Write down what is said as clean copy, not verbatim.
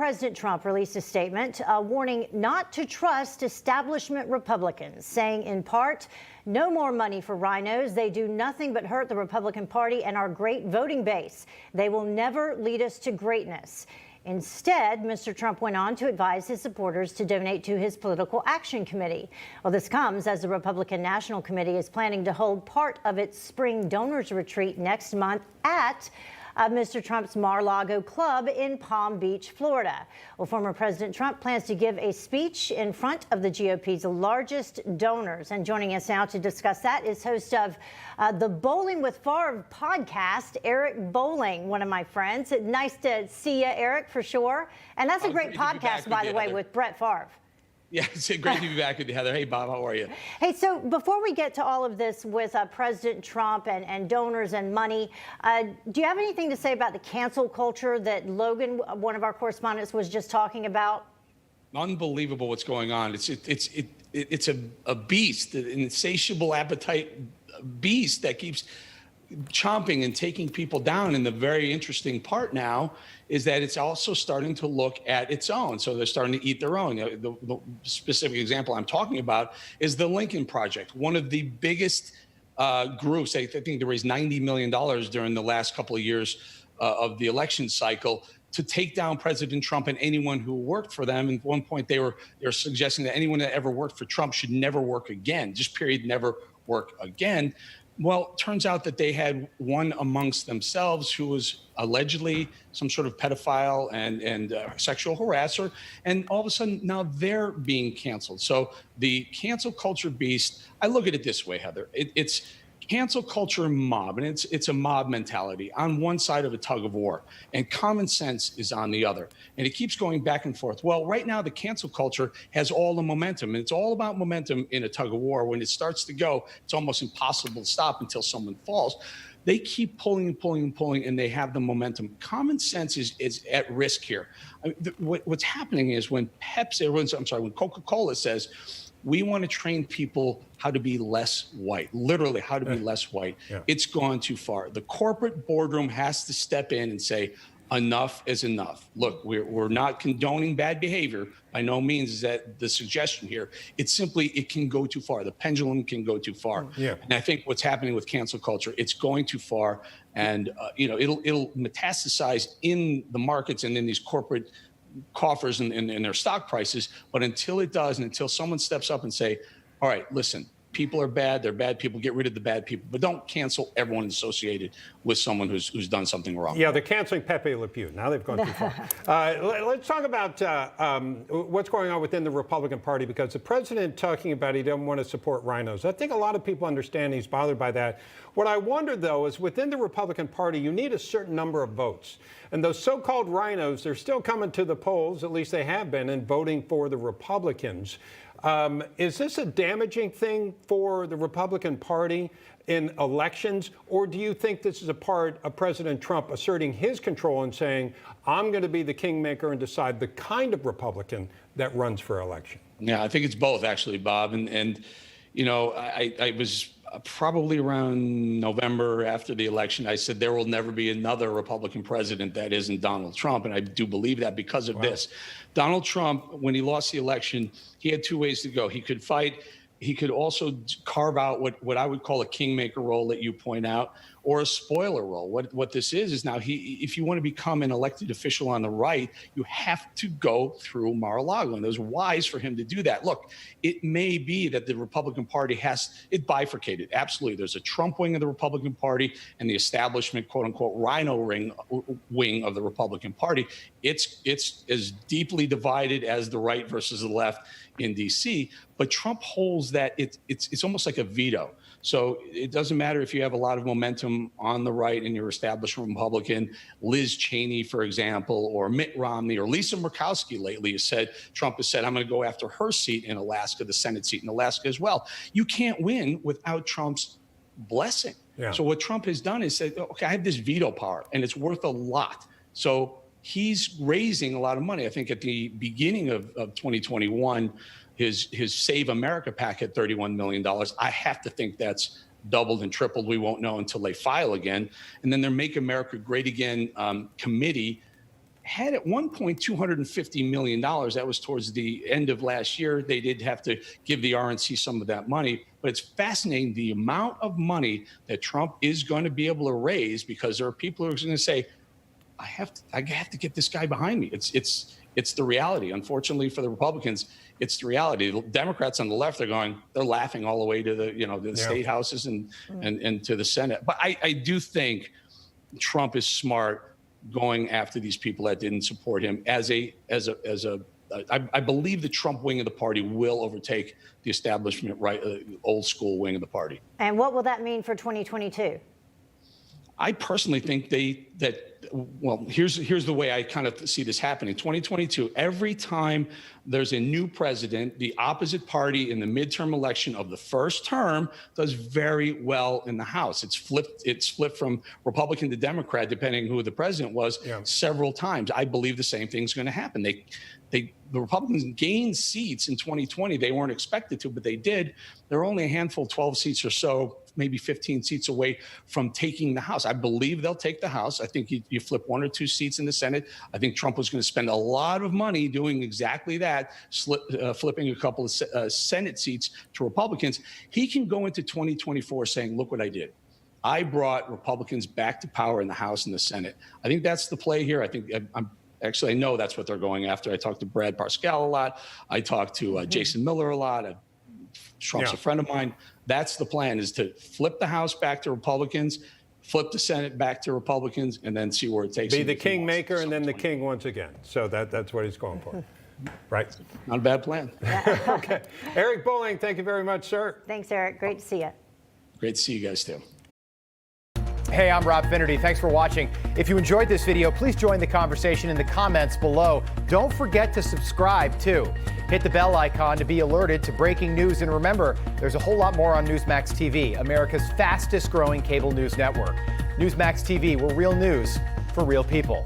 President Trump released a statement warning not to trust establishment Republicans, saying in part, no more money for Rhinos. They do nothing but hurt the Republican Party and our great voting base. They will never lead us to greatness. Instead, Mr. Trump went on to advise his supporters to donate to his Political Action Committee. Well, this comes as the Republican National Committee is planning to hold part of its spring donors retreat next month at Mr. Trump's Mar-a-Lago club in Palm Beach, Florida. Well, former President Trump plans to give a speech in front of the GOP's largest donors. And joining us now to discuss that is host of the Bolling with Favre podcast, Eric Bolling, one of my friends. Nice to see you, Eric, for sure. And that's a great podcast, by the way, with Brett Favre. Yeah, it's great to be back with you, Heather. Hey, Bob, how are you? Hey, so before we get to all of this with President Trump and donors and money, do you have anything to say about the cancel culture that Logan, one of our correspondents, was just talking about? Unbelievable what's going on. It's a beast, an insatiable appetite beast that keeps chomping and taking people down. And the very interesting part now is that it's also starting to look at its own. So they're starting to eat their own. The specific example I'm talking about is the Lincoln Project, one of the biggest groups. I think they raised $90 million during the last couple of years of the election cycle to take down President Trump and anyone who worked for them. And at one point, they were suggesting that anyone that ever worked for Trump should never work again, just period, never work again. Well, it turns out that they had one amongst themselves who was allegedly some sort of pedophile and sexual harasser. And all of a sudden, now they're being canceled. So the cancel culture beast, I look at it this way, Heather. It's cancel culture mob, and it's a mob mentality on one side of a tug of war, and common sense is on the other. And it keeps going back and forth. Well, right now, the cancel culture has all the momentum, and it's all about momentum in a tug of war. When it starts to go, it's almost impossible to stop until someone falls. They keep pulling and pulling and pulling, and they have the momentum. Common sense is at risk here. I mean, what's happening is when when Coca-Cola says, we want to train people how to be less white, literally how to be less white. Yeah. It's gone too far. The corporate boardroom has to step in and say, enough is enough. Look, we're not condoning bad behavior. By no means is that the suggestion here. It's simply, it can go too far. The pendulum can go too far. Yeah. And I think what's happening with cancel culture, it's going too far. And it'll metastasize in the markets and in these corporate coffers and their stock prices. But until it does, and until someone steps up and say, all right, listen, people are bad, they're bad people, get rid of the bad people, but don't cancel everyone associated with someone who's done something wrong. Yeah, they're canceling Pepe Le Pew. Now they've gone too far. Let's talk about what's going on within the Republican Party, because the president talking about he doesn't want to support Rhinos. I think a lot of people understand he's bothered by that. What I wonder, though, is within the Republican Party, you need a certain number of votes. And those so-called Rhinos, they're still coming to the polls, at least they have been, and voting for the Republicans. Is this a damaging thing for the Republican Party in elections, or do you think this is a part of President Trump asserting his control and saying, I'm going to be the kingmaker and decide the kind of Republican that runs for election? Yeah, I think it's both, actually, Bob. And you know, I was probably around November after the election, I said there will never be another Republican president that isn't Donald Trump. And I do believe that because of this. Donald Trump, when he lost the election, he had two ways to go. He could fight. He could also carve out what I would call a kingmaker role that you point out, or a spoiler role. What this is now, if you want to become an elected official on the right, you have to go through Mar-a-Lago. And it was wise for him to do that. Look, it may be that the Republican Party it bifurcated. Absolutely. There's a Trump wing of the Republican Party and the establishment, quote unquote, Rhino wing of the Republican Party. It's as deeply divided as the right versus the left in D.C., but Trump holds that it's almost like a veto. So it doesn't matter if you have a lot of momentum on the right and you're establishment Republican. Liz Cheney, for example, or Mitt Romney, or Lisa Murkowski lately Trump has said, I'm going to go after her seat in Alaska, the Senate seat in Alaska as well. You can't win without Trump's blessing. Yeah. So what Trump has done is said, okay, I have this veto power and it's worth a lot. So he's raising a lot of money. I think at the beginning of 2021, his Save America PAC had $31 million. I have to think that's doubled and tripled. We won't know until they file again. And then their Make America Great Again committee had at one point $250 million. That was towards the end of last year. They did have to give the RNC some of that money. But it's fascinating the amount of money that Trump is going to be able to raise, because there are people who are going to say, I have to get this guy behind me. It's the reality. Unfortunately for the Republicans, it's the reality. The Democrats on the left they're laughing all the way to the state houses and to the Senate. But I do think Trump is smart going after these people that didn't support him I believe the Trump wing of the party will overtake the establishment old school wing of the party. And what will that mean for 2022? I personally think here's the way I kind of see this happening. 2022, every time there's a new president, the opposite party in the midterm election of the first term does very well in the House. It's flipped from Republican to Democrat, depending who the president was, several times. I believe the same thing's going to happen. The Republicans gained seats in 2020. They weren't expected to, but they did. They're only a handful, 12 seats or so, maybe 15 seats away from taking the House. I believe they'll take the House. I think you flip 1 or 2 seats in the Senate. I think Trump was going to spend a lot of money doing exactly that, flipping a couple of Senate seats to Republicans. He can go into 2024 saying, look what I did. I brought Republicans back to power in the House and the Senate. I think that's the play here. I know that's what they're going after. I talked to Brad Parscale a lot. I talked to Jason Miller a lot. Trump's a friend of mine. That's the plan, is to flip the House back to Republicans, flip the Senate back to Republicans, and then see where it takes him. Be the kingmaker and then the king once again. So that's what he's going for. Right? Not a bad plan. Okay. Eric Bolling, thank you very much, sir. Thanks, Eric. Great to see you. Great to see you guys, too. Hey, I'm Rob Finnerty. Thanks for watching. If you enjoyed this video, please join the conversation in the comments below. Don't forget to subscribe, too. Hit the bell icon to be alerted to breaking news. And remember, there's a whole lot more on Newsmax TV, America's fastest growing cable news network. Newsmax TV, where real news for real people.